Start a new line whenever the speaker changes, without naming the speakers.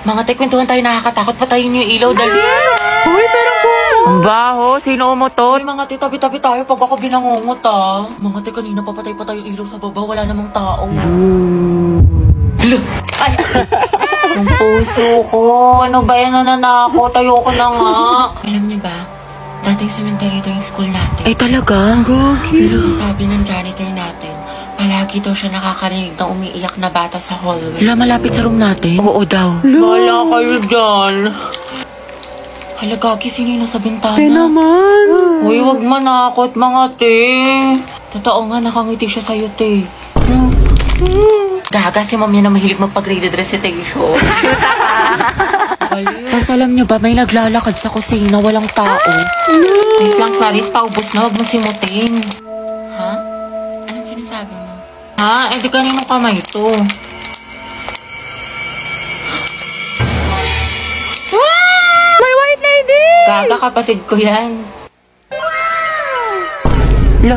Mga te, kwentuhan tayo, nakakatakot. Patayin niyo yung ilaw, dali.
Uy, parang puno.
Ang baho, sino umutot? Uy, mga te, tabi-tabi tayo pag ako binangungot, ah. Mga te, kanina papatay pa tayo ilaw sa baba, wala namang tao. Hala! Ay! Ang puso ko, ano ba yan, nananakot? Ayoko na nga. Alam niyo ba, dating cemetery ito yung school natin.
Ay, talaga? Gagi.
Sabi ng janitor natin, palagi daw siya nakakarinig ng umiiyak na bata sa hallway.
Wala, malapit sa room natin?
Oo daw. Wala kayo dyan. Hala, Gagi, sino yung nasa bintana?
Te naman.
Uy, wag manakot, mga te. Totoo nga, nakangiti siya sa'yo, te. Gaga, si ma'am yan na mahilig magpag-graded recitation. Tapos alam nyo ba, may naglalakad sa kusina, walang tao. Wait lang, Clarice, paubos na, wag mo simutin. Ha? Anong sinasabi mo? Ha? Eh, di kaninong kamay to?
May white lady!
Gaga, kapatid ko yan.
Lo,